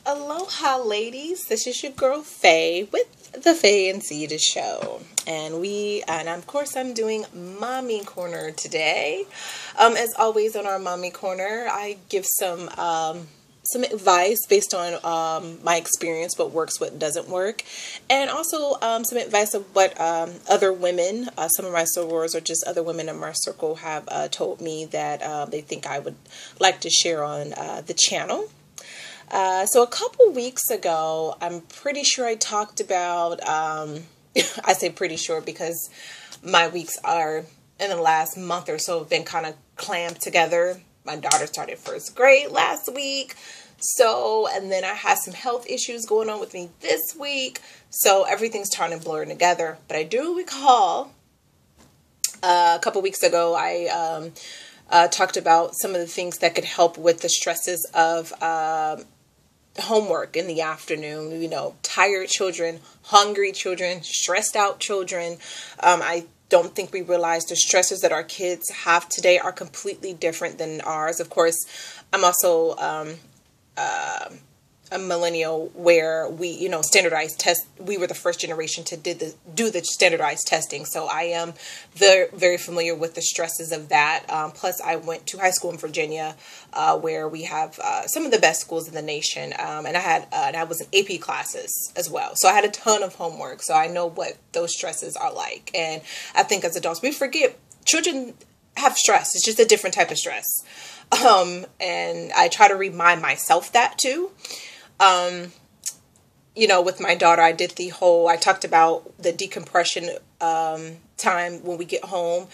Aloha, ladies. This is your girl Faye with the Faye and Zeta Show, and of course I'm doing Mommy Corner today. As always, on our Mommy Corner, I give some advice based on my experience, what works, what doesn't work, and also some advice of what other women, some of my sorors or just other women in my circle have told me that they think I would like to share on the channel. So a couple weeks ago, I'm pretty sure I talked about, I say pretty sure because my weeks are in the last month or so have been kind of clamped together. My daughter started first grade last week. And then I had some health issues going on with me this week. So everything's starting to blur together. But I do recall a couple weeks ago, I talked about some of the things that could help with the stresses of homework in the afternoon, tired children, hungry children, stressed out children. I don't think we realize the stresses that our kids have today are completely different than ours. Of course, I'm also a millennial where we, standardized test. We were the first generation to do the standardized testing. So I am very, very familiar with the stresses of that. Plus I went to high school in Virginia, where we have, some of the best schools in the nation. And I was in AP classes as well. So I had a ton of homework. So I know what those stresses are like. And I think as adults, we forget children have stress. It's just a different type of stress. And I try to remind myself that too. With my daughter, I talked about the decompression, time when we get home.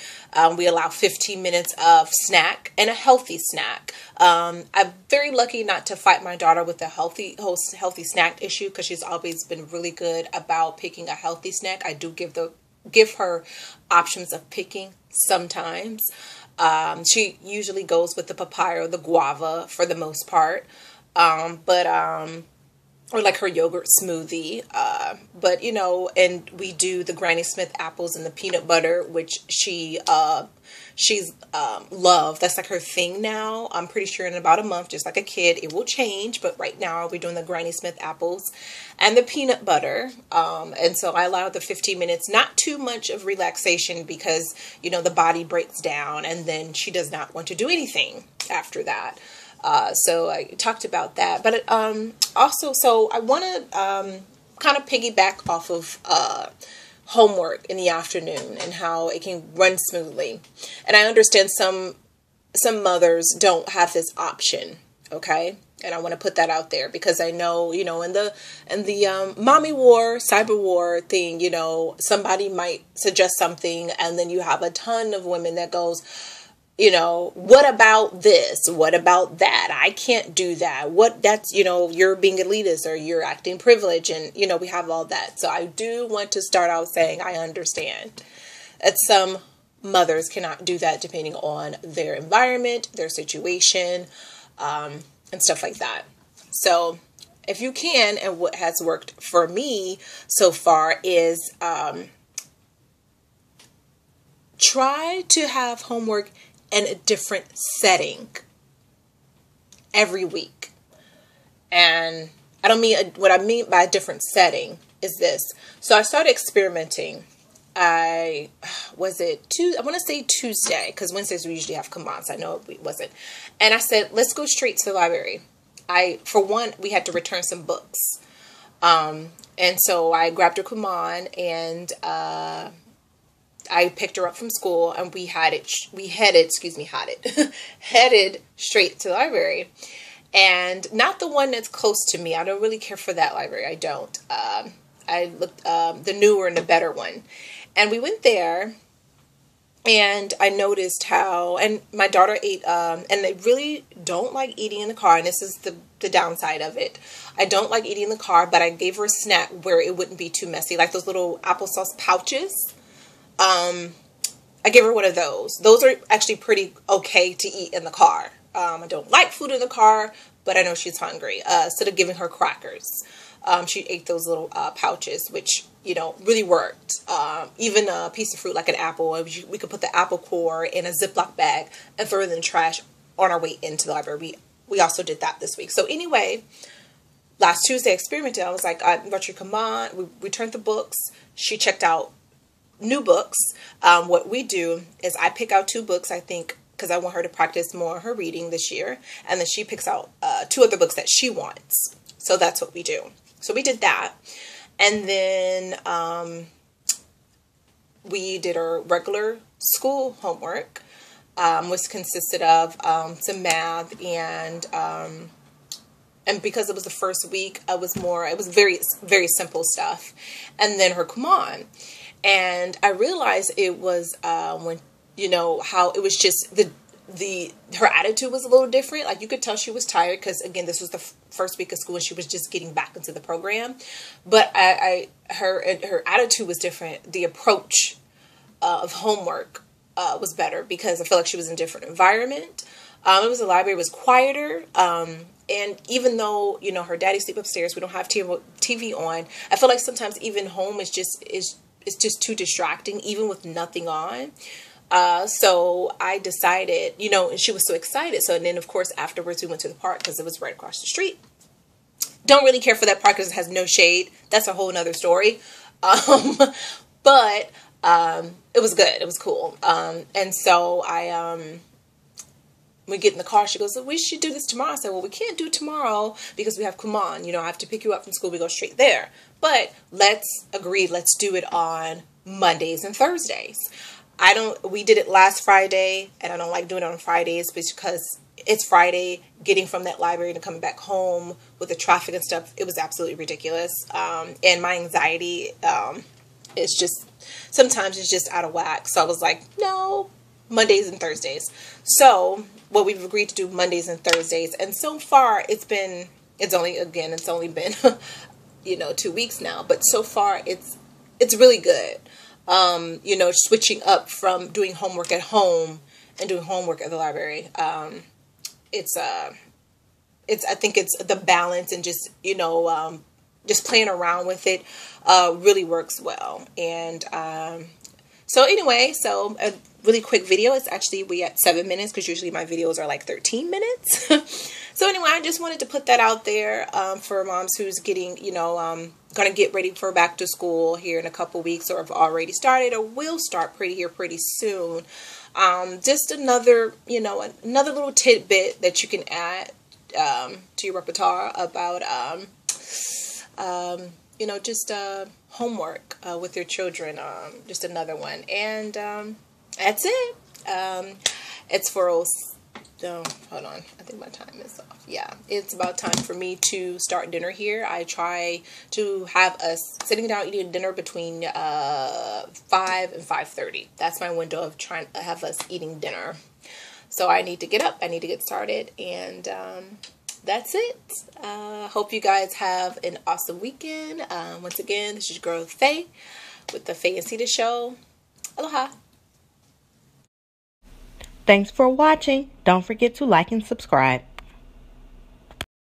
We allow 15 minutes of snack and a healthy snack. I'm very lucky not to fight my daughter with a healthy snack issue because she's always been really good about picking a healthy snack. I do give her options of picking sometimes. She usually goes with the papaya or the guava for the most part. Or like her yogurt smoothie. And we do the Granny Smith apples and the peanut butter, which she's loved. That's like her thing now. I'm pretty sure in about a month, just like a kid, it will change. But right now we're doing the Granny Smith apples and the peanut butter. And so I allow the 15 minutes, not too much of relaxation because, the body breaks down and then she does not want to do anything after that. So I talked about that, but so I want to kind of piggyback off of homework in the afternoon and how it can run smoothly. And I understand some mothers don't have this option, okay? And I want to put that out there because I know, in the mommy war, cyber war thing, somebody might suggest something and then you have a ton of women that goes, what about this? What about that? I can't do that. You're being elitist or you're acting privileged. And, we have all that. So I do want to start out saying I understand that some mothers cannot do that depending on their environment, their situation, and stuff like that. So if you can, and what has worked for me so far is try to have homework in a different setting every week. And what I mean by a different setting is this. So I started experimenting. I want to say Tuesday, because Wednesdays we usually have combines. I know it wasn't. And I said, let's go straight to the library. For one, we had to return some books. And so I grabbed a Kumon and, I picked her up from school and we headed straight to the library, and not the one that's close to me. I don't really care for that library. I don't. I looked, the newer and the better one, and we went there and I noticed and my daughter ate, and I really don't like eating in the car. And this is the downside of it. I don't like eating in the car, but I gave her a snack where it wouldn't be too messy. Like those little applesauce pouches. I give her one of those. Those are actually pretty okay to eat in the car. I don't like food in the car, but I know she's hungry. Instead of giving her crackers, she ate those little pouches, which, really worked. Even a piece of fruit like an apple, we could put the apple core in a Ziploc bag and throw it in the trash on our way into the library. We also did that this week. So anyway, last Tuesday I experimented. I was like, I got your command. We returned the books. She checked out new books. What we do is I pick out 2 books, I think, because I want her to practice more her reading this year. And then she picks out 2 other books that she wants. So that's what we do. So we did that. And then we did our regular school homework, which consisted of some math and because it was the first week, it was very, very simple stuff. And then her Kumon. And I realized it was when, you know, how it was just her attitude was a little different. Like, you could tell she was tired because, again, this was the first week of school and she was just getting back into the program. But her attitude was different. The approach of homework was better because I feel like she was in a different environment. It was, the library was quieter. And even though, you know, her daddy sleep upstairs, we don't have TV on. I feel like sometimes even home is just too distracting, even with nothing on. So I decided, you know, and she was so excited. So, and then of course, afterwards we went to the park because it was right across the street. Don't really care for that park because it has no shade. That's a whole nother story. But it was good. It was cool. And so we get in the car, she goes, we should do this tomorrow. I said, well, we can't do tomorrow because we have Kumon. You know, I have to pick you up from school. We go straight there. But let's do it on Mondays and Thursdays. We did it last Friday, and I don't like doing it on Fridays because it's Friday, getting from that library and coming back home with the traffic and stuff. It was absolutely ridiculous. And my anxiety, it's just, sometimes it's just out of whack. So I was like, no, Mondays and Thursdays. So what we've agreed to do Mondays and Thursdays. And so far it's only been, you know, 2 weeks now, but so far it's really good. You know, switching up from doing homework at home and doing homework at the library. I think it's the balance and just, you know, just playing around with it, really works well. And, so anyway, so a really quick video. It's actually, we at 7 minutes because usually my videos are like 13 minutes. So anyway, I just wanted to put that out there, for moms who's getting, you know, going to get ready for back to school here in a couple weeks, or have already started or will start pretty soon. Just another, you know, another little tidbit that you can add, to your repertoire about, you know, just, homework, with your children, just another one. And, that's it. It's for, hold on, I think my time is off. Yeah, it's about time for me to start dinner here. I try to have us sitting down eating dinner between 5 and 5:30. That's my window of trying to have us eating dinner. So I need to get up, I need to get started, and that's it. Hope you guys have an awesome weekend. Once again, this is your girl Faye with the Faye and Cedar Show. Aloha. Thanks for watching. Don't forget to like and subscribe.